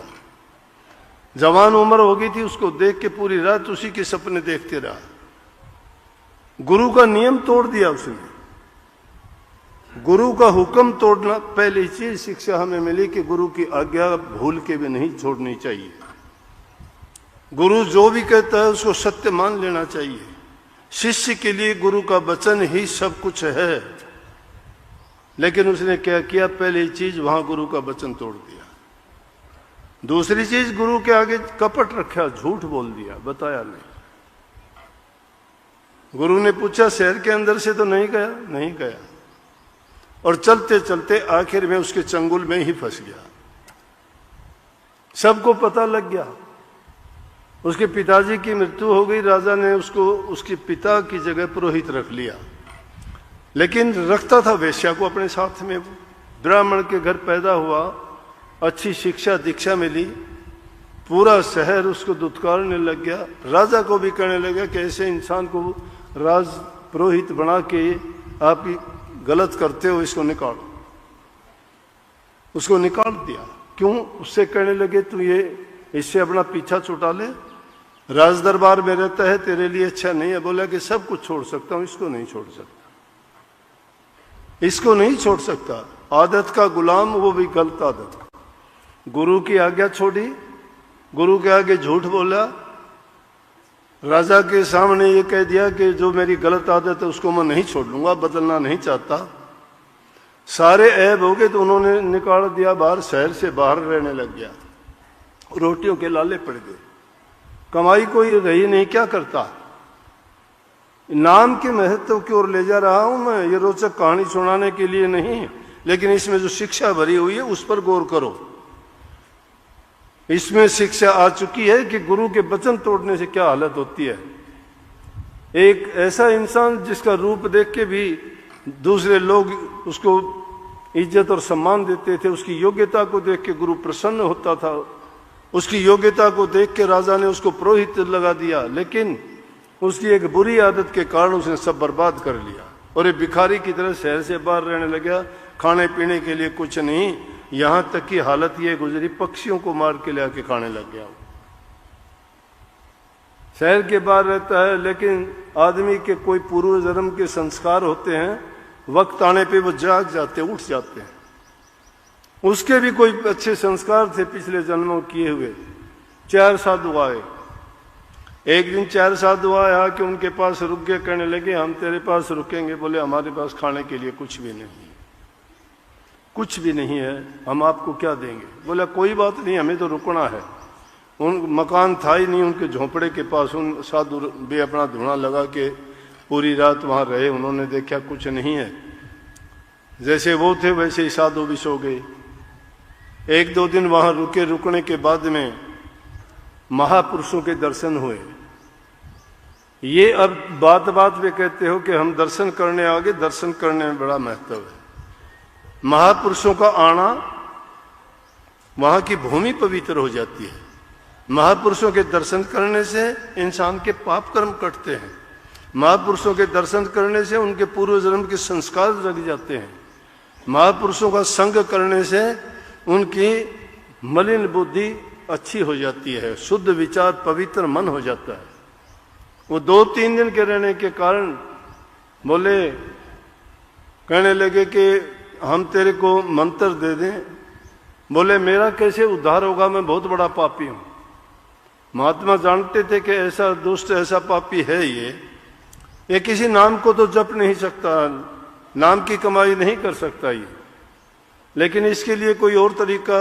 [SPEAKER 1] जवान उम्र हो गई थी, उसको देख के पूरी रात उसी के सपने देखते रहा। गुरु का नियम तोड़ दिया उसने, गुरु का हुक्म तोड़ना। पहली चीज शिक्षा हमें मिली कि गुरु की आज्ञा भूल के भी नहीं छोड़नी चाहिए। गुरु जो भी कहता है उसको सत्य मान लेना चाहिए। शिष्य के लिए गुरु का वचन ही सब कुछ है। लेकिन उसने क्या किया, पहली चीज वहां गुरु का वचन तोड़ दिया। दूसरी चीज, गुरु के आगे कपट रखा, झूठ बोल दिया, बताया नहीं। गुरु ने पूछा शहर के अंदर से तो नहीं गया? नहीं गया। और चलते चलते आखिर में उसके चंगुल में ही फंस गया। सबको पता लग गया। उसके पिताजी की मृत्यु हो गई, राजा ने उसको उसके पिता की जगह पुरोहित रख लिया, लेकिन रखता था वेश्या को अपने साथ में। ब्राह्मण के घर पैदा हुआ, अच्छी शिक्षा दीक्षा मिली, पूरा शहर उसको दुत्कारने लग गया। राजा को भी कहने लगा कि ऐसे इंसान को राज पुरोहित बना के आप गलत करते हो, इसको निकालो। उसको निकाल दिया। क्यों? उससे कहने लगे तू ये इससे अपना पीछा छुटा ले, राज दरबार में रहता है, तेरे लिए अच्छा नहीं है। बोला कि सब कुछ छोड़ सकता हूं, इसको नहीं छोड़ सकता, इसको नहीं छोड़ सकता। आदत का गुलाम, वो भी गलत आदत। गुरु की आज्ञा छोड़ी, गुरु के आगे झूठ बोला, राजा के सामने ये कह दिया कि जो मेरी गलत आदत है उसको मैं नहीं छोड़ लूंगा, बदलना नहीं चाहता। सारे ऐब हो गए तो उन्होंने निकाल दिया बाहर, शहर से बाहर रहने लग गया। रोटियों के लाले पड़ गए, कमाई कोई रही नहीं, क्या करता। नाम के महत्व की ओर ले जा रहा हूं मैं, ये रोचक कहानी सुनाने के लिए नहीं, लेकिन इसमें जो शिक्षा भरी हुई है उस पर गौर करो। इसमें शिक्षा आ चुकी है कि गुरु के वचन तोड़ने से क्या हालत होती है। एक ऐसा इंसान जिसका रूप देख के भी दूसरे लोग उसको इज्जत और सम्मान देते थे, उसकी योग्यता को देख के गुरु प्रसन्न होता था, उसकी योग्यता को देख के राजा ने उसको पुरोहित लगा दिया, लेकिन उसकी एक बुरी आदत के कारण उसने सब बर्बाद कर लिया और एक भिखारी की तरह शहर से बाहर रहने लगा, खाने पीने के लिए कुछ नहीं, यहां तक की हालत ये गुजरी पक्षियों को मार के ले आके खाने लग गया। शहर के बाहर रहता है, लेकिन आदमी के कोई पूर्व जन्म के संस्कार होते हैं, वक्त आने पे वो जाग जाते, उठ जाते हैं। उसके भी कोई अच्छे संस्कार थे पिछले जन्मों किए हुए। 4 साधु आए, एक दिन 4 साधु आया कि उनके पास रुक गए, कहने लगे हम तेरे पास रुकेंगे। बोले हमारे पास खाने के लिए कुछ भी नहीं, कुछ भी नहीं है, हम आपको क्या देंगे। बोला कोई बात नहीं, हमें तो रुकना है। उन मकान था ही नहीं उनके झोंपड़े के पास, उन साधु भी अपना धुआं लगा के पूरी रात वहां रहे। उन्होंने देखा कुछ नहीं है, जैसे वो थे वैसे ही साधु भी सो गए। 1-2 दिन वहां रुके, रुकने के बाद में महापुरुषों के दर्शन हुए। ये अब बात बात पे कहते हो कि हम दर्शन करने आ गए, दर्शन करने में बड़ा महत्व है। महापुरुषों का आना, वहां की भूमि पवित्र हो जाती है। महापुरुषों के दर्शन करने से इंसान के पाप कर्म कटते हैं। महापुरुषों के दर्शन करने से उनके पूर्व जन्म के संस्कार जग जाते हैं। महापुरुषों का संग करने से उनकी मलिन बुद्धि अच्छी हो जाती है, शुद्ध विचार पवित्र मन हो जाता है। वो 2-3 दिन के रहने के कारण बोले, कहने लगे कि हम तेरे को मंत्र दे दें। बोले मेरा कैसे उद्धार होगा, मैं बहुत बड़ा पापी हूं। महात्मा जानते थे कि ऐसा दुष्ट ऐसा पापी है ये किसी नाम को तो जप नहीं सकता, नाम की कमाई नहीं कर सकता ये, लेकिन इसके लिए कोई और तरीका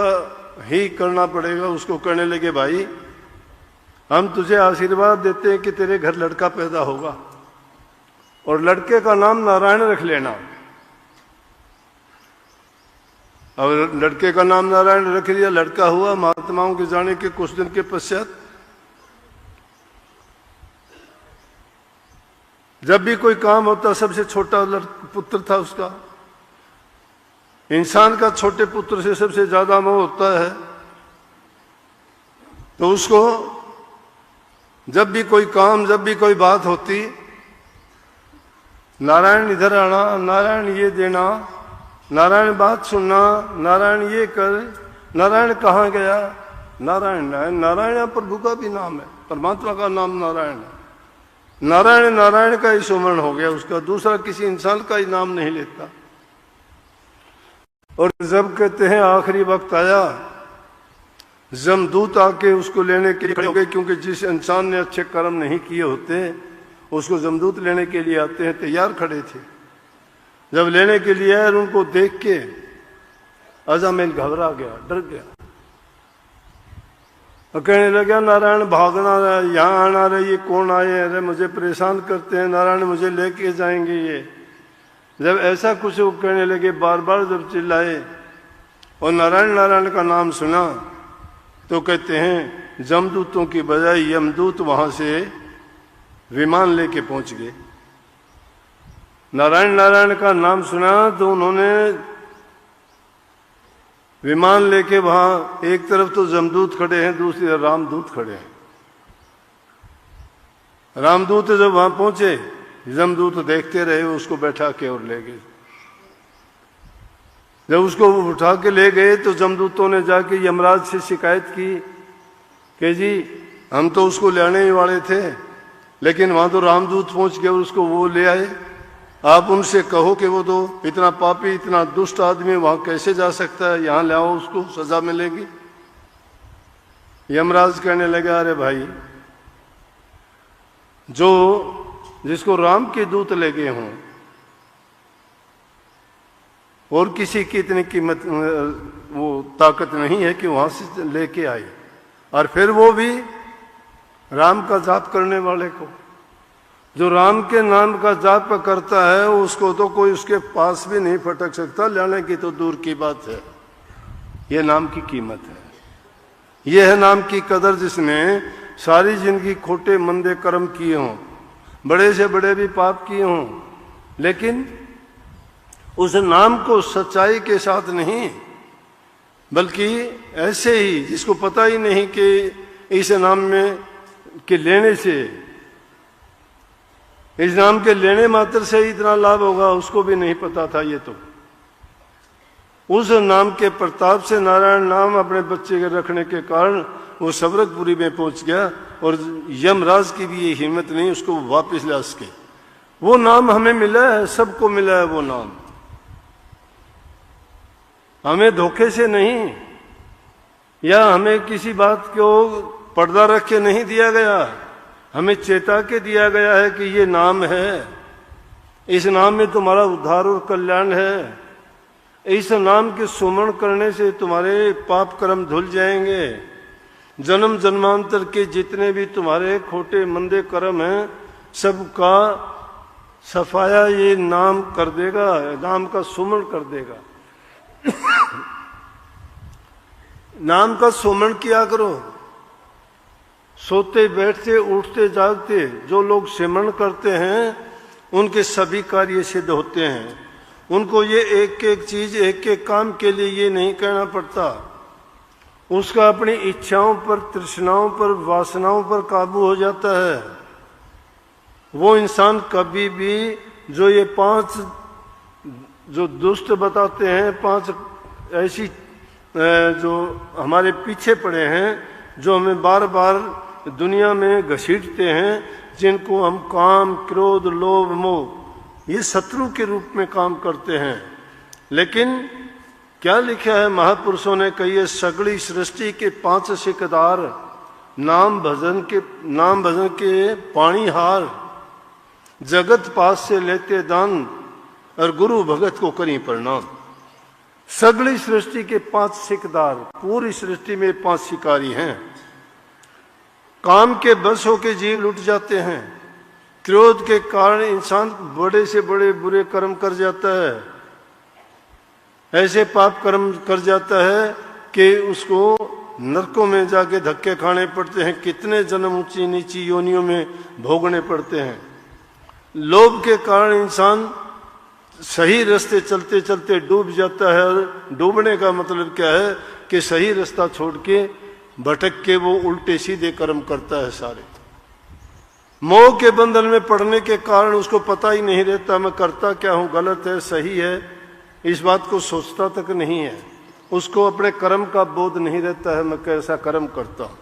[SPEAKER 1] ही करना पड़ेगा। उसको कहने लगे भाई हम तुझे आशीर्वाद देते हैं कि तेरे घर लड़का पैदा होगा और लड़के का नाम नारायण रख लेना। और लड़के का नाम नारायण रख लिया, लड़का हुआ। महात्माओं के जाने के कुछ दिन के पश्चात जब भी कोई काम होता, सबसे छोटा पुत्र था उसका। इंसान का छोटे पुत्र से सबसे ज्यादा मोह होता है, तो उसको जब भी कोई काम, जब भी कोई बात होती, नारायण इधर आना, नारायण ये देना, नारायण बात सुनना, नारायण ये कर, नारायण कहाँ गया, नारायण नारायण प्रभु का भी नाम है, परमात्मा का नाम नारायण है। नारायण नारायण का ही सुमरण हो गया उसका, दूसरा किसी इंसान का ही नाम नहीं लेता। और जब कहते हैं आखिरी वक्त आया, जमदूत आके उसको लेने के लिए खड़े हो गए, क्योंकि जिस इंसान ने अच्छे कर्म नहीं किए होते उसको जमदूत लेने के लिए आते हैं, तैयार खड़े थे। जब लेने के लिए आए, उनको देख के अजामिल घबरा गया, डर गया और कहने लगा नारायण भागना रहा, यहाँ आना रहे, ये कौन आए, अरे मुझे परेशान करते हैं, नारायण मुझे लेके जाएंगे ये। जब ऐसा कुछ वो कहने लगे, बार बार जब चिल्लाए और नारायण नारायण का नाम सुना, तो कहते हैं जमदूतों की बजाय यमदूत वहां से विमान लेके पहुंच गए। नारायण नारायण का नाम सुना तो उन्होंने विमान लेके वहां, एक तरफ तो जमदूत खड़े हैं, दूसरी तरफ रामदूत खड़े हैं। रामदूत जब वहां पहुंचे, जमदूत देखते रहे, उसको बैठा के और ले गए। जब उसको उठा के ले गए तो जमदूतों ने जाके यमराज से शिकायत की कि जी हम तो उसको लाने ही वाले थे, लेकिन वहां तो रामदूत पहुंच गए, उसको वो ले आए। आप उनसे कहो कि वो तो इतना पापी, इतना दुष्ट आदमी वहां कैसे जा सकता है, यहां ले आओ, उसको सजा मिलेगी। यमराज कहने लगा अरे भाई, जो जिसको राम के दूत ले गए हों और किसी की इतनी कीमत वो ताकत नहीं है कि वहां से लेके आए, और फिर वो भी राम का जाप करने वाले को। जो राम के नाम का जाप करता है उसको तो कोई उसके पास भी नहीं फटक सकता, लाने की तो दूर की बात है। ये नाम की कीमत है। यह है नाम की कदर जिसने सारी जिंदगी खोटे मंदे कर्म किए हों, बड़े से बड़े भी पाप किए हों, लेकिन उस नाम को सच्चाई के साथ नहीं, बल्कि ऐसे ही जिसको पता ही नहीं कि इस नाम में के लेने से, इस नाम के लेने मात्र से इतना लाभ होगा, उसको भी नहीं पता था। ये तो उस नाम के प्रताप से नारायण नाम अपने बच्चे के रखने के कारण वो सबरकपुरी में पहुंच गया, और यमराज की भी ये हिम्मत नहीं उसको वापस ला सके। वो नाम हमें मिला है, सबको मिला है वो नाम, हमें धोखे से नहीं, या हमें किसी बात को पर्दा रख के नहीं दिया गया, हमें चेता के दिया गया है कि ये नाम है, इस नाम में तुम्हारा उद्धार और कल्याण है, इस नाम के सुमरण करने से तुम्हारे पाप कर्म धुल जाएंगे, जन्म जन्मांतर के जितने भी तुम्हारे खोटे मंदे कर्म हैं सबका सफाया ये नाम कर देगा, नाम का सुमरण कर देगा। नाम का सुमरण किया करो। सोते बैठते उठते जागते जो लोग सिमरण करते हैं उनके सभी कार्य सिद्ध होते हैं। उनको ये एक एक चीज एक एक काम के लिए ये नहीं कहना पड़ता, उसका अपनी इच्छाओं पर, तृष्णाओं पर, वासनाओं पर काबू हो जाता है। वो इंसान कभी भी जो ये 5 जो दुष्ट बताते हैं, 5 ऐसी जो हमारे पीछे पड़े हैं, जो हमें बार बार दुनिया में घसीटते हैं, जिनको हम काम, क्रोध, लोभ, मोह ये शत्रु के रूप में काम करते हैं। लेकिन क्या लिखा है महापुरुषों ने कही, सगड़ी सृष्टि के 5 सिकदार, नाम भजन के पानी हार, जगत पास से लेते दान, और गुरु भगत को करी प्रणाम। सगड़ी सृष्टि के 5 सिकदार, पूरी सृष्टि में 5 शिकारी हैं। काम के बस होके जीव लुट जाते हैं, क्रोध के कारण इंसान बड़े से बड़े बुरे कर्म कर जाता है, ऐसे पाप कर्म कर जाता है कि उसको नरकों में जाके धक्के खाने पड़ते हैं, कितने जन्म ऊंची नीची योनियों में भोगने पड़ते हैं। लोभ के कारण इंसान सही रास्ते चलते चलते डूब जाता है, और डूबने का मतलब क्या है कि सही रास्ता छोड़ के भटक के वो उल्टे सीधे कर्म करता है सारे। मोह के बंधन में पड़ने के कारण उसको पता ही नहीं रहता मैं करता क्या हूं, गलत है सही है, इस बात को सोचता तक नहीं है। उसको अपने कर्म का बोध नहीं रहता है मैं कैसा कर्म करता हूं।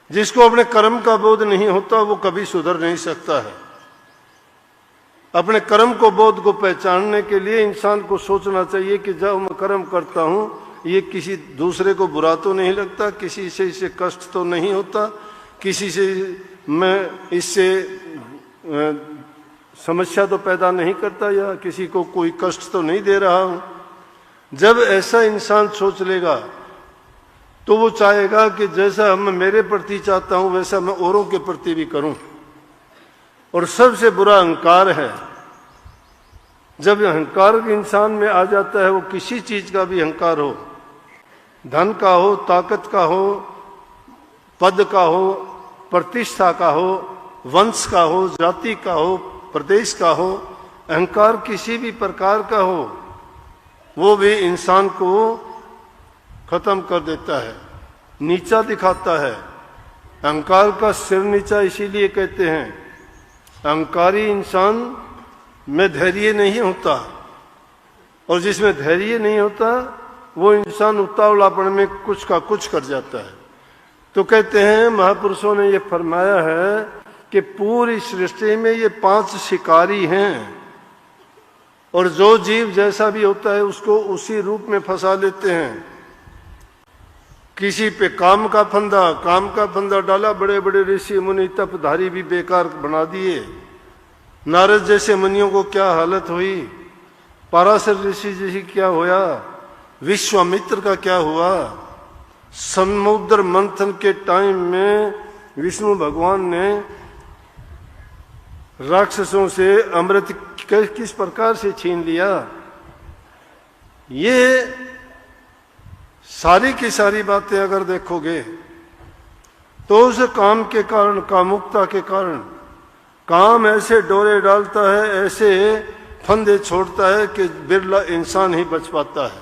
[SPEAKER 1] जिसको अपने कर्म का बोध नहीं होता वो कभी सुधर नहीं सकता है। अपने कर्म को, बोध को पहचानने के लिए इंसान को सोचना चाहिए कि जब मैं कर्म करता हूं ये किसी दूसरे को बुरा तो नहीं लगता, किसी से इससे कष्ट तो नहीं होता, किसी से मैं इससे समस्या तो पैदा नहीं करता, या किसी को कोई कष्ट तो नहीं दे रहा हूं। जब ऐसा इंसान सोच लेगा तो वो चाहेगा कि जैसा मैं मेरे प्रति चाहता हूं वैसा मैं औरों के प्रति भी करूं। और सबसे बुरा अहंकार है। जब अहंकार इंसान में आ जाता है, वो किसी चीज का भी अहंकार हो, धन का हो, ताकत का हो, पद का हो, प्रतिष्ठा का हो, वंश का हो, जाति का हो, प्रदेश का हो, अहंकार किसी भी प्रकार का हो, वो भी इंसान को खत्म कर देता है, नीचा दिखाता है। अहंकार का सिर नीचा इसीलिए कहते हैं, अहंकारी इंसान में धैर्य नहीं होता, और जिसमें धैर्य नहीं होता वो इंसान उतावलापन में कुछ का कुछ कर जाता है। तो कहते हैं महापुरुषों ने ये फरमाया है कि पूरी सृष्टि में ये 5 शिकारी हैं, और जो जीव जैसा भी होता है उसको उसी रूप में फंसा लेते हैं। किसी पे काम का फंदा डाला, बड़े बड़े ऋषि मुनि तपधारी भी बेकार बना दिए। नारद जैसे मुनियों को क्या हालत हुई, पराशर ऋषि जैसी क्या हुआ, विश्वामित्र का क्या हुआ। समुद्र मंथन के टाइम में विष्णु भगवान ने राक्षसों से अमृत किस प्रकार से छीन लिया। ये सारी की सारी बातें अगर देखोगे तो उस काम के कारण, कामुकता के कारण, काम ऐसे डोरे डालता है, ऐसे फंदे छोड़ता है कि बिरला इंसान ही बच पाता है।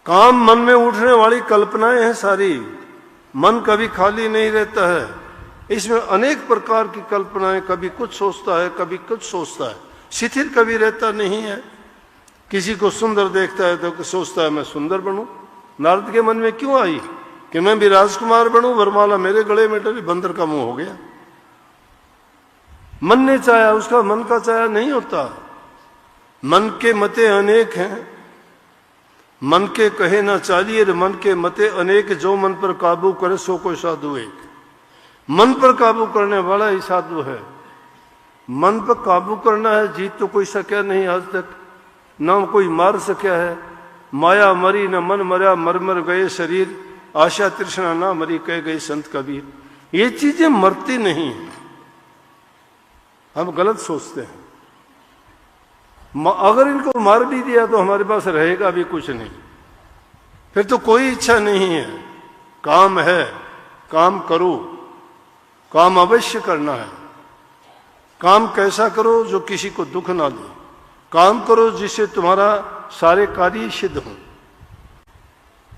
[SPEAKER 1] काम मन में उठने वाली कल्पनाएं हैं सारी, मन कभी खाली नहीं रहता है, इसमें अनेक प्रकार की कल्पनाएं, कभी कुछ सोचता है, कभी कुछ सोचता है, शिथिल कभी रहता नहीं है। किसी को सुंदर देखता है तो सोचता है मैं सुंदर बनूं। नारद के मन में क्यों आई कि मैं भी राजकुमार बनूं, वरमाला मेरे गले में डली, बंदर का मुंह हो गया। मन ने चाहा, उसका मन का चाहा नहीं होता। मन के मते अनेक हैं, मन के कहे ना चालिए, मन के मते अनेक, जो मन पर काबू करे सो कोई साधु एक। मन पर काबू करने वाला ही साधु है। मन पर काबू करना है, जीत तो कोई सका नहीं आज तक, ना कोई मार सका है। माया मरी न मन मरा, मर मर गए शरीर, आशा तृष्णा ना मरी, कह गए संत कबीर। ये चीजें मरती नहीं है, हम गलत सोचते हैं। अगर इनको मार भी दिया तो हमारे पास रहेगा भी कुछ नहीं, फिर तो कोई इच्छा नहीं है। काम है, काम करो, काम अवश्य करना है। काम कैसा करो जो किसी को दुख ना दे, काम करो जिससे तुम्हारा सारे कार्य सिद्ध हो।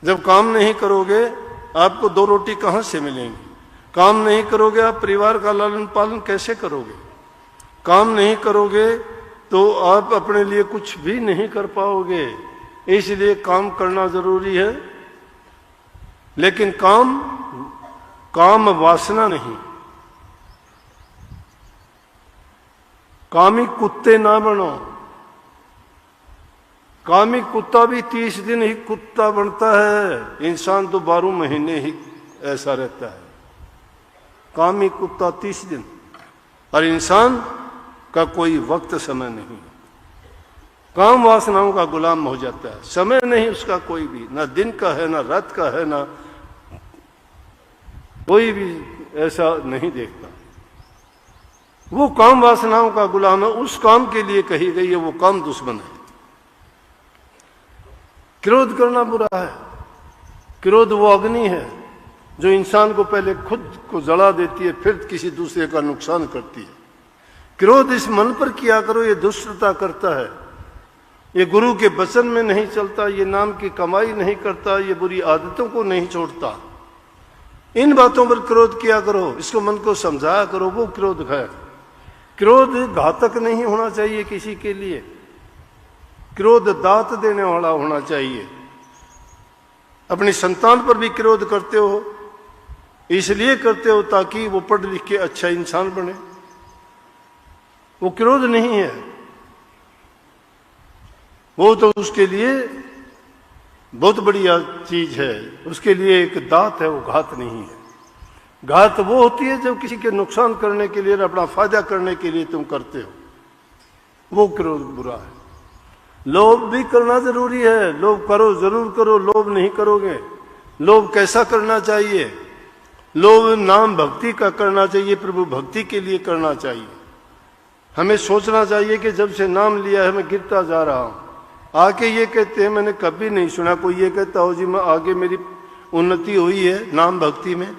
[SPEAKER 1] जब काम नहीं करोगे आपको दो रोटी कहां से मिलेंगी? काम नहीं करोगे आप परिवार का लालन पालन कैसे करोगे? काम नहीं करोगे तो आप अपने लिए कुछ भी नहीं कर पाओगे। इसलिए काम करना जरूरी है, लेकिन काम वासना नहीं। कामी कुत्ते ना बनो। कामी कुत्ता भी 30 दिन ही कुत्ता बनता है, इंसान तो 12 महीने ही ऐसा रहता है। कामी कुत्ता 30 दिन, और इंसान का कोई वक्त समय नहीं। काम वासनाओं का गुलाम हो जाता है, समय नहीं उसका कोई भी, ना दिन का है, ना रात का है, ना कोई भी ऐसा नहीं देखता। वो काम वासनाओं का गुलाम है, उस काम के लिए कही गई है, वो काम दुश्मन है। क्रोध करना बुरा है। क्रोध वो अग्नि है जो इंसान को पहले खुद को जला देती है, फिर किसी दूसरे का नुकसान करती है। क्रोध इस मन पर किया करो, ये दुष्टता करता है, ये गुरु के वचन में नहीं चलता, ये नाम की कमाई नहीं करता, ये बुरी आदतों को नहीं छोड़ता। इन बातों पर क्रोध किया करो, इसको मन को समझाया करो, वो क्रोध है। क्रोध घातक नहीं होना चाहिए किसी के लिए, क्रोध दात देने वाला होना चाहिए। अपनी संतान पर भी क्रोध करते हो, इसलिए करते हो ताकि वो पढ़ लिख के अच्छा इंसान बने, वो क्रोध नहीं है। वो तो उसके लिए बहुत बढ़िया चीज है, उसके लिए एक दात है, वो घात नहीं है। घात वो होती है जब किसी के नुकसान करने के लिए, अपना फायदा करने के लिए तुम करते हो, वो क्रोध बुरा है। लोभ भी करना जरूरी है, लोभ करो, जरूर करो, लोभ नहीं करोगे। लोभ कैसा करना चाहिए? लोभ नाम भक्ति का करना चाहिए, प्रभु भक्ति के लिए करना चाहिए। हमें सोचना चाहिए कि जब से नाम लिया है मैं गिरता जा रहा हूं। आके ये कहते हैं, मैंने कभी नहीं सुना कोई ये कहता हो जी मैं आगे मेरी उन्नति हुई है नाम भक्ति में।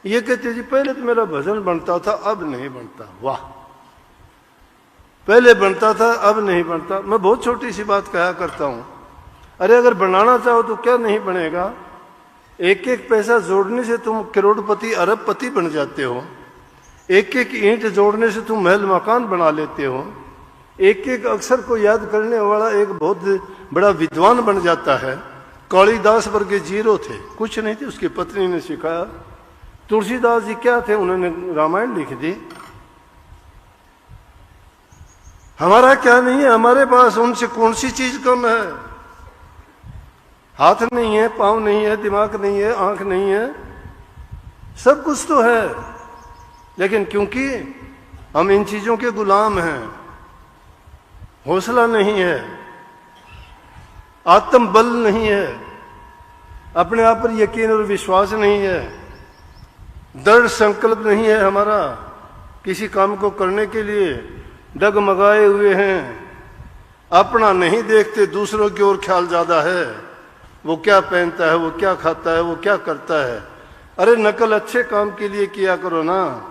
[SPEAKER 1] ये कहते जी पहले तो मेरा भजन बनता था, अब नहीं बनता। वाह, पहले बनता था अब नहीं बनता। मैं बहुत छोटी सी बात कहा करता हूं, अरे अगर बनाना चाहो तो क्या नहीं बनेगा? एक एक पैसा जोड़ने से तुम करोड़पति अरबपति बन जाते हो, एक एक ईंट जोड़ने से तुम महल मकान बना लेते हो, एक एक अक्षर को याद करने वाला एक बहुत बड़ा विद्वान बन जाता है। कालिदास वर्गे जीरो थे, कुछ नहीं थे, उसकी पत्नी ने सिखाया। तुलसीदास जी क्या थे, उन्होंने रामायण लिख दी। हमारा क्या नहीं है, हमारे पास उनसे कौन सी चीज कम है? हाथ नहीं है, पांव नहीं है, दिमाग नहीं है, आंख नहीं है, सब कुछ तो है, लेकिन क्योंकि हम इन चीजों के गुलाम हैं, हौसला नहीं है, आत्म बल नहीं है, अपने आप पर यकीन और विश्वास नहीं है, दृढ़ संकल्प नहीं है हमारा किसी काम को करने के लिए, डगमगाए हुए हैं, अपना नहीं देखते, दूसरों की ओर ख्याल ज्यादा है। वो क्या पहनता है, वो क्या खाता है, वो क्या करता है। अरे नकल अच्छे काम के लिए किया करो ना।